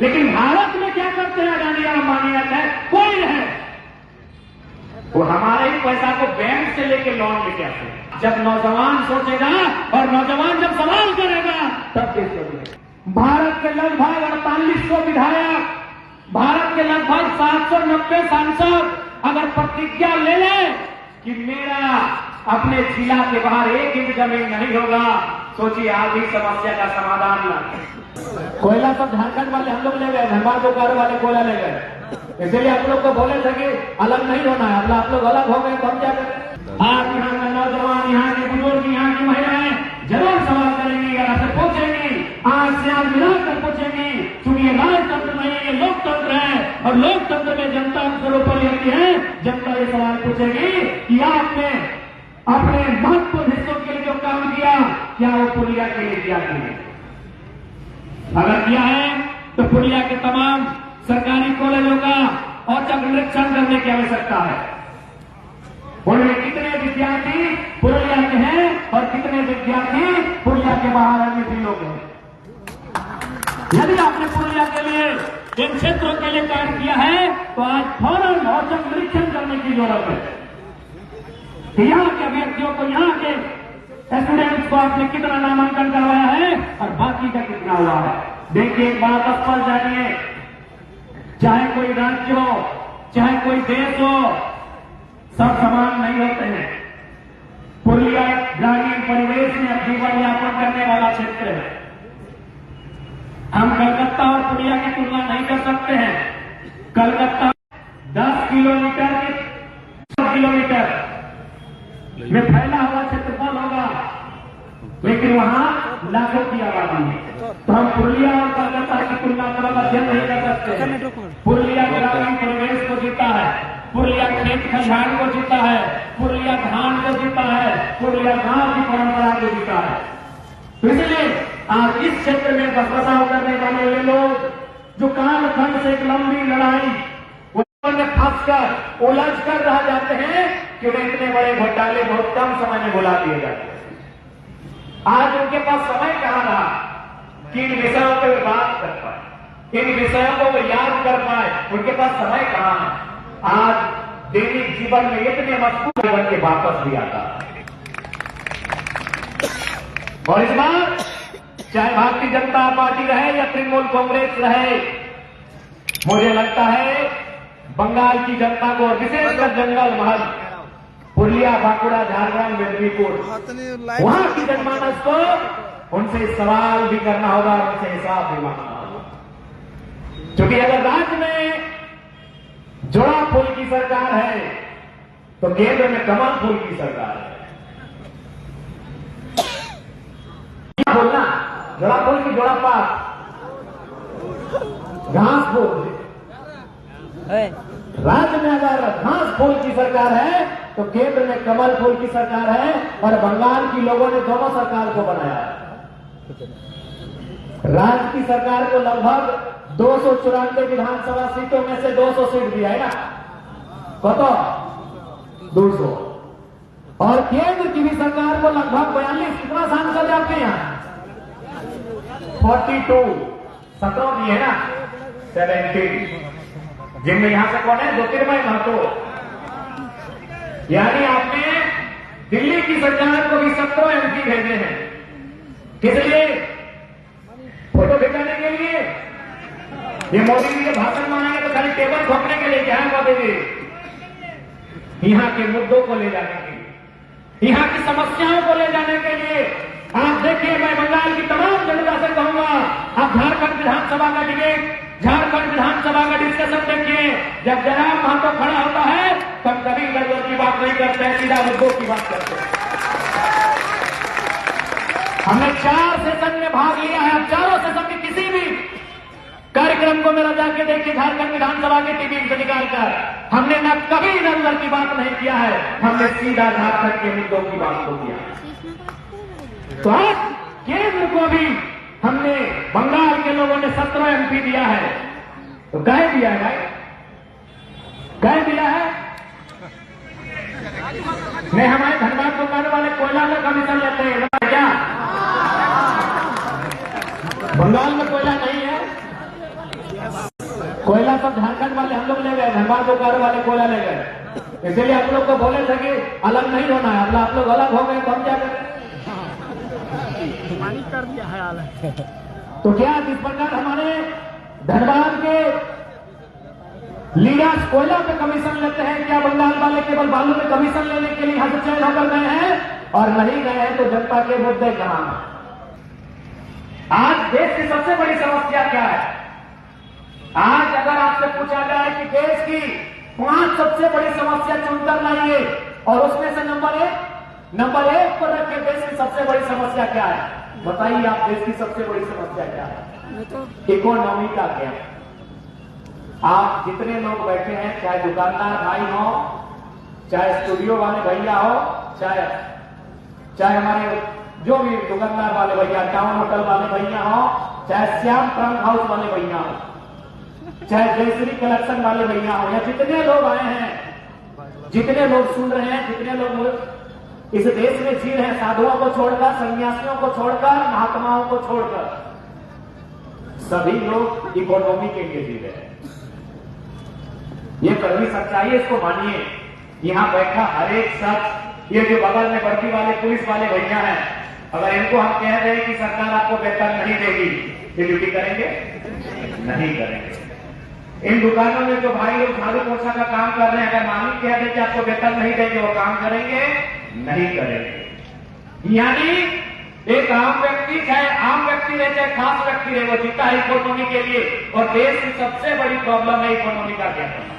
लेकिन भारत में क्या करते हैं अडानी और अंबानी है, कोई है वो हमारे ही पैसा को बैंक से लेके लोन लेके आते हैं। जब नौजवान सोचेगा और नौजवान जब सवाल करेगा तब देश बदलेगा। भारत के लगभग 4800 विधायक, भारत के लगभग 790 सांसद अगर प्रतिज्ञा ले ले कि मेरा अपने जिला के बाहर 1 इंच जमीन नहीं होगा, सोचिए आधी समस्या का समाधान ना। कोयला सब झारखंड वाले हम लोग ले गए, धनबाद बोकारो वाले कोयला ले गए, इसलिए आप लोग को बोले थे कि अलग नहीं होना है, अब आप लोग अलग हो गए तो हम क्या करें। आप यहाँ के नौजवान, यहाँ के बुजुर्ग, यहाँ की महिलाएं जरूर सवाल करेंगी, अगर आपसे पूछेंगी, आज से आज मिलाकर पूछेंगी, क्योंकि ये राजतंत्र नहीं है, ये लोकतंत्र है और लोकतंत्र में जनता सर्वोपरि होती है। जनता ये सवाल पूछेगी कि आपने अपने महत्वपूर्ण हिस्सों के लिए जो काम किया, क्या वो पुलिया के लिए किया कि नहीं? अगर किया है तो पुलिया के तमाम सरकारी कॉलेजों का औचक निरीक्षण करने की आवश्यकता है। उनमें कितने विद्यार्थी पुरुलिया के हैं और कितने विद्यार्थी पुरुलिया के बाहर अन्य भी लोग हैं। यदि आपने पुरुलिया के लिए, इन क्षेत्रों के लिए कार्य किया है तो आज फौरन औचक निरीक्षण करने की जरूरत है कि यहाँ के अभ्यर्थियों को, यहाँ के स्टूडेंट्स को आपने कितना नामांकन करवाया है और बाकी का कितना हुआ है। देखिए, एक बात स्पष्ट जानिए, चाहे कोई राज्य हो, चाहे कोई देश हो, सब समान नहीं होते हैं। पुरुलिया ग्रामीण परिवेश में जीवन यापन करने वाला क्षेत्र है। हम कलकत्ता और पुरुलिया की तुलना नहीं कर सकते हैं। कलकत्ता 10 किलोमीटर के 100 किलोमीटर में फैला हुआ क्षेत्रफल होगा, लेकिन वहां लाखों की आबादी है। तो हम पुरुलिया और कलकत्ता की तुलना का अध्ययन नहीं कर सकते। पुरुलिया ग्रामीण परिवेश को जीता है, पुरुलिया खेत खलिहान को जीता है, पुरुलिया धान को जीता है, पुरुलिया गांव की परंपरा को जीता है। तो इसलिए आज इस क्षेत्र में बसबसाव करने वाले वे लोग जो कालखंड से एक लंबी लड़ाई में फंसकर उलझ कर रह जाते हैं कि वे इतने बड़े घोटाले बहुत कम समय में भुला दिए जाते हैं। आज उनके पास समय कहां रहा कि इन विषयों पर बात कर पाए, इन विषयों को वो याद कर पाए, उनके पास समय कहां है। आज दैनिक जीवन में इतने मजबूत बन के वापस भी आता है। और इस बार चाहे भारतीय जनता पार्टी रहे या तृणमूल कांग्रेस रहे, मुझे लगता है बंगाल की जनता को, विशेषकर जंगल महल, पुरुलिया, बांकुड़ा, झारखंड, मेदिनीपुर, वहां की जनमानस को उनसे सवाल भी करना होगा, उनसे हिसाब भी मांगना होगा। क्योंकि अगर राज्य में जोड़ा फूल की सरकार है तो केंद्र में कमल फूल की सरकार है। क्या बोलना, जोड़ा फूल की जोड़ा पास, घास फूल। राज्य में अगर घास फूल की सरकार है तो केंद्र में कमल फूल की सरकार है, और बंगाल की लोगों ने दोनों सरकार को बनाया है। राज्य की सरकार को लगभग 294 विधानसभा सीटों में से 200 सीट दिया है ना, कतो 200, और केंद्र की भी सरकार को लगभग 42, कितना सांसद है आपके यहाँ? 42, 17 दिए है ना, 17, जिनमें यहां से कौन है? ज्योतिर्मय महतो। यानी आपने दिल्ली की सरकार को भी 17 MP भेजे हैं। किस लिए? फोटो खिंचाने के लिए? ये मोदी जी के भाषण मानेंगे तो खाली टेबल ठोकने के लिए क्या है मोदी जी? यहां के मुद्दों को ले जाने के लिए, यहां की समस्याओं को ले जाने के लिए। आप देखिए, मैं बंगाल की तमाम जनता से कहूंगा, आप झारखंड विधानसभा का डिबेट, झारखंड विधानसभा का डिस्कशन देखिए। जब जनाब महतो खड़ा होता है तब कभी गड़बड़ की बात नहीं करते हैं, सीधा मुद्दों की बात करते हैं। हमने 4 सेशन में भाग लिया है, अब चारों सेशन के किसी भी कार्यक्रम को मेरा जाके देखिए, झारखंड विधानसभा के टीवी से निकालकर हमने न कभी इधर की बात नहीं किया है, हमने सीधा झारखंड के मुद्दों की बात को किया। तो आज केंद्र को भी हमने, बंगाल के लोगों ने 17 MP दिया है, तो कह दिया है भाई, कह दिया है। नहीं, हमारे धनबाद बोकारो वाले कोयला में कमीशन लेते हैं क्या? बंगाल में कोयला नहीं है, कोयला सब झारखंड वाले हम लोग ले गए, धनबाद बोकारो वाले कोयला ले गए, इसीलिए आप लोग को बोले थे कि अलग नहीं होना है। अब आप लोग अलग हो गए तो हम क्या करें? कर दिया है। तो क्या जिस प्रकार हमारे धनबाद के लीडर्स कोयला पे कमीशन लेते हैं, क्या बंगाल वाले केवल बालू में कमीशन लेने के लिए यहाँ से चयन होकर गए हैं? और नहीं गए हैं तो जनता के मुद्दे कहां हैं? आज देश की सबसे बड़ी समस्या क्या है? आज अगर आपसे पूछा जाए कि देश की 5 सबसे बड़ी समस्या चुनकर लाइए और उसमें से नंबर एक पर रखे देश की सबसे बड़ी समस्या क्या है? बताइए आप, देश की सबसे बड़ी समस्या क्या है? इकोनॉमी का क्या? आप जितने लोग बैठे हैं, चाहे दुकानदार भाई हो, चाहे स्टूडियो वाले भैया हो, चाहे हमारे जो भी दुकानदार वाले भैया, टाउन होटल वाले भैया हो, चाहे श्याम ट्रंक हाउस वाले भैया हो, चाहे जयश्री कलेक्शन वाले भैया हो, या जितने लोग आए हैं, जितने लोग सुन रहे हैं, जितने लोग इस देश में जी रहे हैं, साधुओं को छोड़कर, सन्यासियों को छोड़कर, महात्माओं को छोड़कर, सभी लोग इकोनॉमी के लिए जी रहे हैं। ये कड़वी सच्चाई है, इसको मानिए। यहां बैठा हर एक शख्स, ये जो बगल में वर्दी वाले पुलिस वाले भैया हैं, अगर इनको हम कह रहे हैं कि सरकार आपको वेतन नहीं देगी, ये ड्यूटी करेंगे? नहीं करेंगे। इन दुकानों में जो भाई लोग झाड़ू पोछा का काम कर रहे हैं, अगर मालिक कह दे कि आपको वेतन नहीं देंगे, वो काम करेंगे? नहीं करेंगे। यानी एक आम व्यक्ति, चाहे आम व्यक्ति रहे चाहे खास व्यक्ति रहे, वो जीता है इकोनॉमी के लिए। और देश की सबसे बड़ी प्रॉब्लम है इकोनॉमी का क्या करना।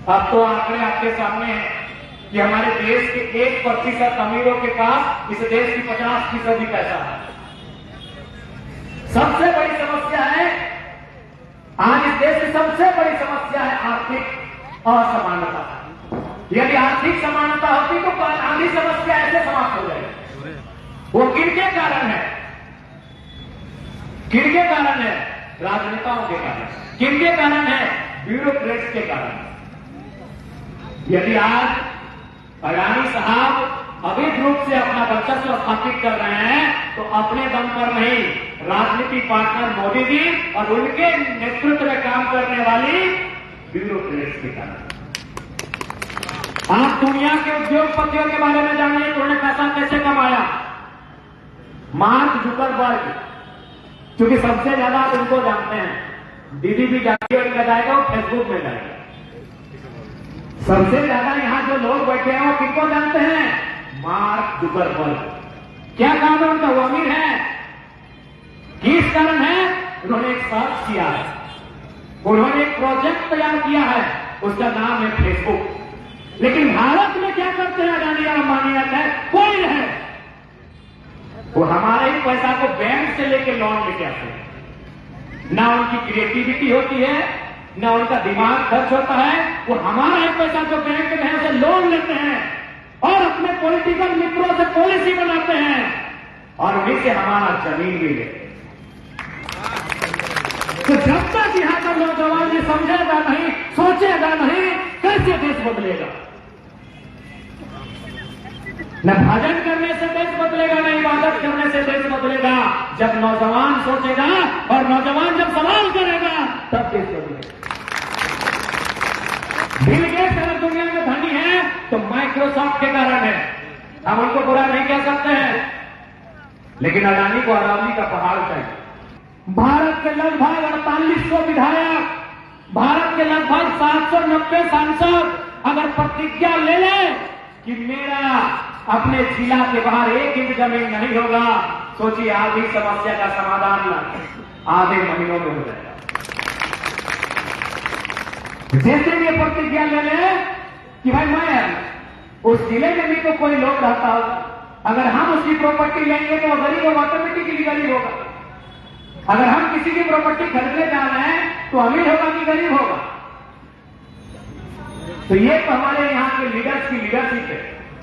अब तो आंकड़े आपके सामने हैं कि हमारे देश के 1% अमीरों के पास इस देश की 50% पैसा है। सबसे बड़ी समस्या है आज इस देश की सबसे बड़ी समस्या है आर्थिक असमानता। यदि आर्थिक समानता होती तो आधी समस्या ऐसे समाप्त हो जाएगी। वो किनके कारण है? किनके कारण है? राजनेताओं के कारण। किनके कारण है? ब्यूरोक्रेट्स के कारण। यदि आज अडानी साहब अवैध रूप से अपना वर्चस्व स्थापित कर रहे हैं तो अपने दम पर नहीं, राजनीतिक पार्टनर मोदी जी और उनके नेतृत्व में काम करने वाली ब्यूरोक्रेट्स के कारण। आप दुनिया के उद्योगपतियों के बारे में जानिए तो उन्होंने पैसा कैसे कमाया। मार्क जुकरबर्ग, क्योंकि सबसे ज्यादा आप उनको जानते हैं, दीदी भी जाती है, उनका जाएगा वो फेसबुक में जाएगा। सबसे ज्यादा यहां जो लोग बैठे हैं वो किनको जानते हैं? Mark Zuckerberg. क्या काम है उनका? वो अमीर है। किस कारण है? उन्होंने एक सर्च किया है, उन्होंने एक प्रोजेक्ट तैयार किया है, उसका नाम है फेसबुक। लेकिन भारत में क्या करते हैं अडानी और अंबानी? आता है कोई है, वो हमारे ही पैसा को बैंक से लेके लोन लेके आते हैं। ना उनकी क्रिएटिविटी होती है, ना उनका दिमाग खर्च होता है। वो हमारा ही पैसा जो बैंक में है उसे लोन लेते हैं और अपने पॉलिटिकल मित्रों से पॉलिसी बनाते हैं और उन्हीं से हमारा जमीन भी लेते हैं। तो जब तक यहां का नौजवान ये समझेगा नहीं, सोचेगा नहीं, कैसे देश बदलेगा? न भजन करने से देश बदलेगा, न इबादत करने से देश बदलेगा। जब नौजवान सोचेगा और नौजवान जब सवाल करेगा तब देश बदलेगा। बिल गेट्स अगर दुनिया में धनी है तो माइक्रोसॉफ्ट के कारण है, हम उनको बुरा नहीं कह सकते हैं, लेकिन अडानी को अरावली का पहाड़ चाहिए। भारत के लगभग 4800 विधायक, भारत के लगभग 790 सांसद अगर प्रतिज्ञा ले ले कि मेरा अपने जिला के बाहर 1 इंच जमीन नहीं होगा, सोचिए आधी समस्या का समाधान आधे महीनों में हो जाएगा। जैसे भी प्रतिज्ञा ले ले कि भाई मैं उस जिले में भी तो कोई लोग रहता होगा, अगर हम उसकी प्रॉपर्टी लेंगे तो गरीब ऑटोमेटिकली गरीब होगा। अगर हम किसी की प्रॉपर्टी खरीदने जा रहे हैं तो अमीर होगा कि गरीब होगा? तो ये तो हमारे यहाँ के लीडर्स की लीडरशिप है,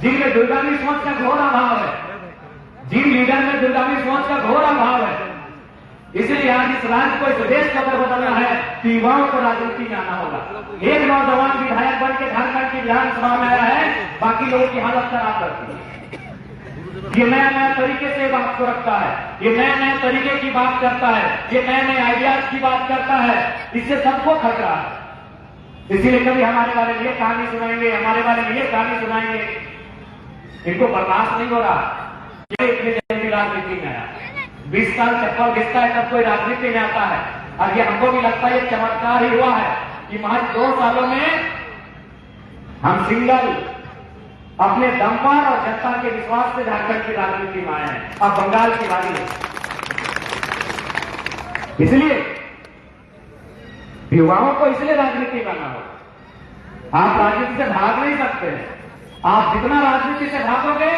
जिनमें दूरगामी सोच का घोर अभाव है, जिन लीडर में दूरगामी सोच का घोर अभाव है। इसलिए आज इस राज्य को, इस देश को अगर बदलना है तो युवाओं को राजनीति में आना होगा। एक नौजवान विधायक बन के झारखंड की विधानसभा में आया है, बाकी लोगों की हालत खराब करती है। ये नया नया तरीके से बात को रखता है, ये नए नए तरीके की बात करता है, ये नए नए आइडियाज की बात करता है, इससे सबको खतरा है। इसीलिए कभी हमारे बारे में ये कहानी सुनाएंगे, हमारे बारे में ये कहानी सुनाएंगे, इनको बर्दाश्त नहीं हो रहा। ये इतनी जल्दी राजनीति में आया, 20 साल चप्पल घिसता है तब कोई राजनीति में आता है। और ये हमको भी लगता है ये चमत्कार ही हुआ है कि महज 2 सालों में हम सिंगल अपने दम पर और जनता के विश्वास से झारखंड की राजनीति में आए हैं। अब बंगाल की बारी है, इसलिए युवाओं को इसलिए राजनीति करना होगा। आप राजनीति से भाग नहीं सकते। आप जितना राजनीति से भागोगे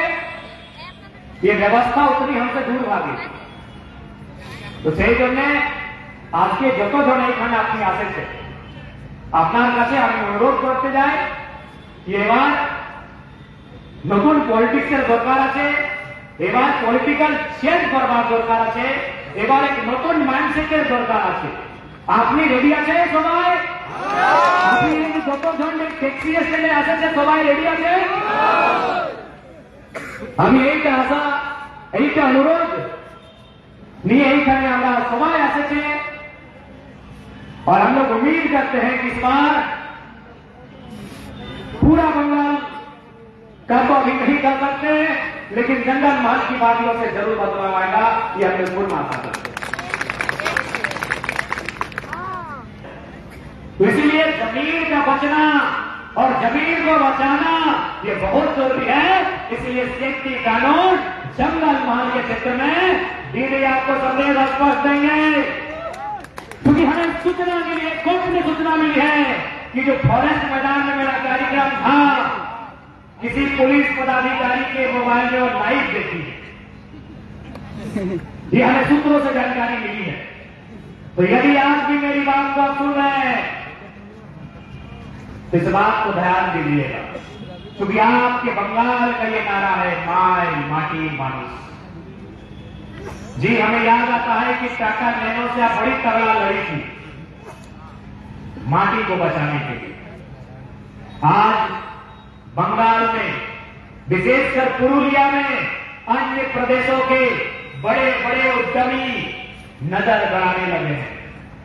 ये व्यवस्था उतनी हमसे दूर भागेगी। तो সেই জন্য আজকে যতজন এখানে আপনি আসেছে আপনার কাছে আমি অনুরোধ করতে যাই এবার নতুন পলিটিক্সের দরকার আছে, এবার পলিটিক্যাল চেঞ্জ করবার দরকার আছে, এবার এক নতুন মাইন্ডসেটের দরকার আছে। আপনি রেডি আছে সবাই? আপনি যতজন ট্যাক্সি স্ট্যান্ডে আসেছে সবাই রেডি আছে? আমি এইটা আশা, এইটা অনুরোধ নিয়ে এইখানে আমরা সবাই আসেছে। और हम लोग उम्मीद करते हैं कि इस बार पूरा बंगाल का तो अभी नहीं कर सकते, लेकिन जंगल महल की वादियों से जरूर बदलाव आएगा, ये हम लोग पूर्ण आशा करते हैं। तो इसीलिए जमीन का बचना और जमीन को बचाना ये बहुत जरूरी है। इसलिए सेफ्टी कानून जंगल महल के क्षेत्र में दीदी आपको संदेश स्पष्ट देंगे, क्योंकि हमें सूचना मिली है, कोर्ट में सूचना मिली है कि जो फॉरेस्ट मैदान में मेरा कार्यक्रम था किसी पुलिस पदाधिकारी के मोबाइल में और लाइव देखी है। ये हमें सूत्रों से जानकारी मिली है। तो यदि आज भी मेरी बात को आप सुन रहे हैं तो इस बात को ध्यान दीजिएगा, क्योंकि आपके बंगाल का ये नारा है माय माटी मानुष। जी हमें याद आता है कि टाटा नैनो से आप बड़ी तगड़ा लड़ी थी माटी को बचाने के लिए। आज बंगाल में विशेषकर पुरुलिया में अन्य प्रदेशों के बड़े बड़े उद्यमी नजर गड़ाने लगे हैं।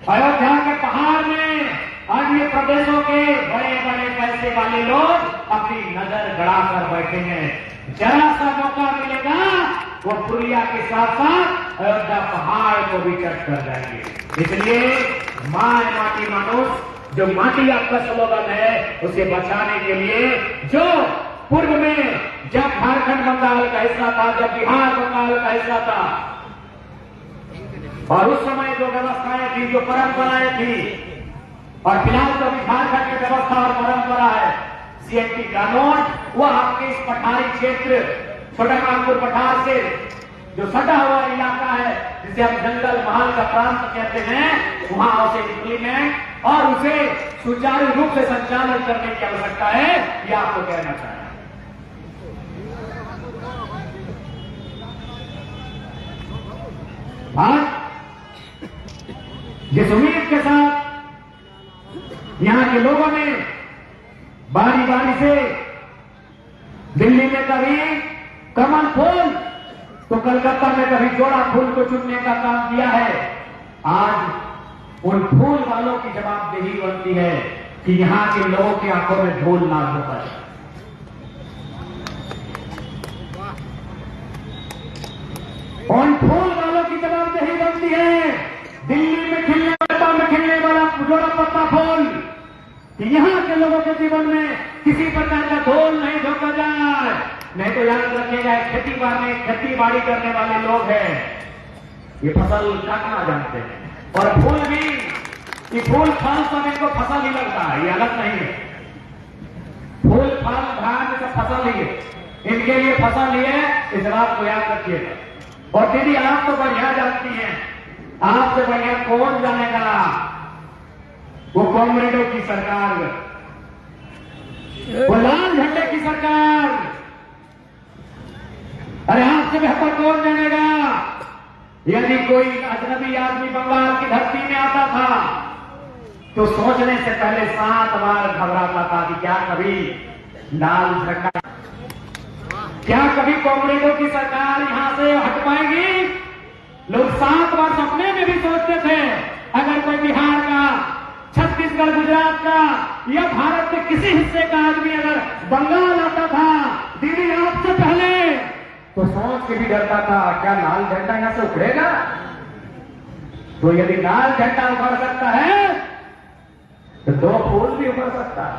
अयोध्या के पहाड़ में अन्य प्रदेशों के बड़े बड़े पैसे वाले लोग अपनी नजर गड़ाकर बैठे हैं। जरा सा मौका मिलेगा वो पुरुलिया के साथ साथ अयोध्या पहाड़ को भी टच कर जाएंगे। इसलिए माय माटी मानुष जो माटी आपका स्लोगन है उसे बचाने के लिए जो पूर्व में जब झारखंड बंगाल का हिस्सा था, जब बिहार बंगाल का हिस्सा था, और उस समय जो व्यवस्थाएं थी, जो परंपराएं थी, और फिलहाल तो अभी झारखंड की व्यवस्था और परंपरा है सीएमटी कानून, वह आपके इस पठारी क्षेत्र छोटा कानपुर पठार से जो सटा हुआ इलाका है जिसे हम जंगल महल का प्रांत कहते हैं, वहां उसे इंप्लीमेंट और उसे सुचारू रूप से संचालन करने की आवश्यकता है, यह आपको कहना चाहिए। आज जिस उम्मीद के साथ यहां के लोगों ने बारी बारी से दिल्ली में कभी कमल फूल तो कलकत्ता में कभी जोड़ा फूल को चुनने का काम किया है, आज उन फूल वालों की जवाबदेही बनती है कि यहां के लोगों की आंखों में धूल ना होता है। उन फूल वालों की जवाबदेही बनती है दिल्ली में खिलने वाला जोड़ा पत्ता फूल कि यहां के लोगों के जीवन में किसी प्रकार का धूल नहीं झोंका जाए। नहीं तो याद रखिएगा खेती बाड़ी करने वाले लोग हैं, ये फसल काटना जानते हैं, और फूल भी, ये फूल फल सब इनको फसल ही लगता है, ये अलग नहीं है। फूल फल धान सब फसल ही है, इनके लिए फसल ही है, इस बात को याद रखिएगा। और दीदी आप तो बढ़िया जानती हैं, आपसे बढ़िया कौन जानेगा वो कॉमरेडों की सरकार, वो लाल झंडे की सरकार। अरे आपसे बेहतर कौन जानेगा? यदि कोई अजनबी आदमी बंगाल की धरती में आता था तो सोचने से पहले 7 बार घबराता था कि क्या कभी लाल झंडा क्या कभी कांग्रेसों की सरकार यहां से हट पाएगी? लोग 7 बार सपने में भी सोचते थे अगर कोई बिहार का, छत्तीसगढ़, गुजरात का या भारत के किसी हिस्से का आदमी अगर बंगाल आता था दीदी आपसे पहले, तो सोच के भी डरता था क्या लाल झंडा यहां से उखड़ेगा? तो यदि लाल झंडा उखड़ सकता है तो 2 फूल भी उखड़ सकता है।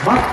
बस